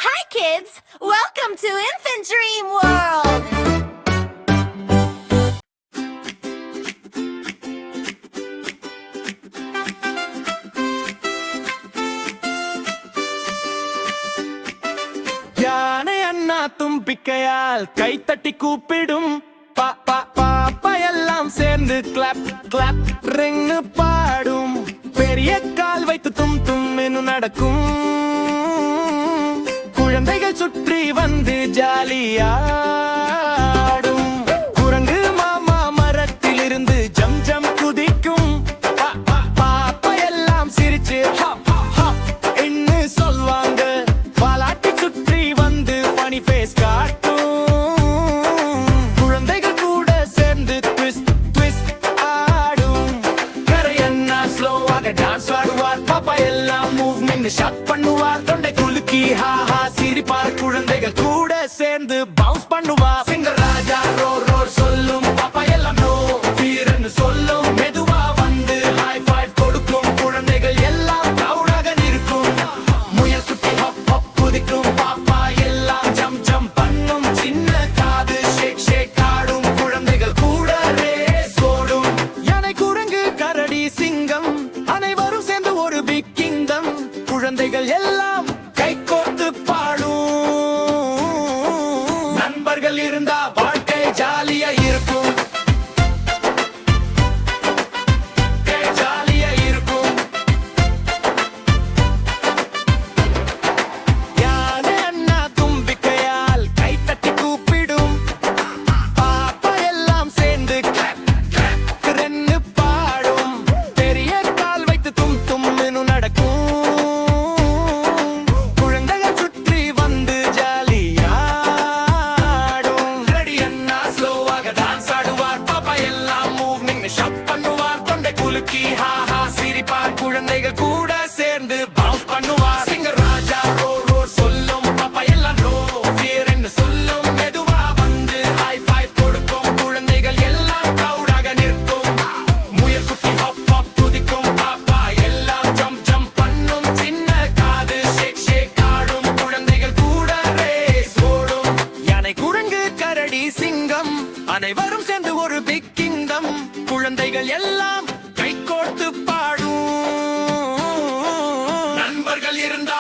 Hi kids! Welcome to Infant Dream World! யானை அண்ணா தும்பிக்கையால் கைத்தட்டி கூப்பிடும் பாப்பா எல்லாம் சேர்ந்து கிளாப் கிளாப் ரிங்கு பாடும் பெரிய கால் வைத்து தும் என்று நடக்கும் குழந்தைகள் சுற்றி வந்து ஜாலியாடும் குரங்கு மாமா மரத்தில் இருந்து ஜம் ஜம் குதிக்கும் பாப்பா எல்லாம் சிரிச்சு என்ன சொல்வாங்க பாலாட்டி சுற்றி வந்து funny face காட்டும் குழந்தைகள் கூட சேர்ந்து twist twist ஆடும் கரையண்ணா ஸ்லோவாக டான்ஸ் ஆடுவார் பாப்பா எல்லாம் மூவ்மெண்ட் ஷாட் பண்ணுவார் தொண்டை குலுக்கி ஹா ஹா சிரிப்பார் குழந்தைகள் கூட சேர்ந்து பவுன்ஸ் பண்ணுவார் சிங்கர் ராஜா ரோர் ரோர் சொல்லும் பாப்பா எல்லாம் நோ வீரன்னு சொல்லும் மெதுவா வந்து ஹை ஃபைவ் கொடுக்கும் குழந்தைகள் எல்லாம் ப்ரௌடாக இருக்கும் முயல் குட்டி ஹப் ஹப் குதிக்கும் பாப்பா எல்லாம் ஜம் ஜம் பண்ணும் சின்ன காது ஷேக் ஷேக் ஆடும் குழந்தைகள் கூட ரேஸ் ஓடும் யானை குரங்கு கரடி சிங்கம் அனைவரும் சேர்ந்து ஒரு பிக் கிங்டம் குழந்தைகள் எல்லாம் கை கோர்த்து பாடும் நண்பர்கள் இருந்தா வாழ்க்கை ஜாலியா இருக்கும் ஜாலியா இருக்கும் யானை அண்ணா தும்பிக்கையால் கைத்தட்டி கூப்பிடும் பாப்பா எல்லாம் சேர்ந்து கிளாப் கிளாப் ரென்னு பாடும் பெரிய கால் வைத்து தும் என்று நடக்கும் குழந்தைகள் சுற்றி வந்து ஜாலியாடும் ரெடி அண்ணா ஸ்லோவாக டான்ஸ் ஆடுவார் பாப்பா எல்லாம் மூவ்மெண்ட் ஷாட் பண்ணுவார் தொண்டை குலுக்கி ஹா ஹா சிரிப்பார் குழந்தைகள் கூட சேர்ந்து பவுன்ஸ் பண்ணுவார் சிங்கர் ராஜா ரோர் ரோர் சொல்லும் பாப்பா எல்லாம் நோ ஃபியர் என்று சொல்லும் மெதுவா வந்து ஹை ஃபைவ் கொடுக்கும் குழந்தைகள் எல்லாம் ப்ரௌடாக நிற்கும் முயல் குட்டி ஹப் ஹப் குதிக்கும் பாப்பா எல்லாம் ஜம் ஜம் பண்ணும் சின்ன காது ஷேக் ஷேக் ஆடும் குழந்தைகள் கூட ரேஸ் ஓடும் யானை குரங்கு கரடி சிங்கம் அனைவரும் சேர்ந்து ஒரு பிக் கிங்டம் குழந்தைகள் எல்லாம் கை கோர்த்து பாடும் நண்பர்கள் இருந்தா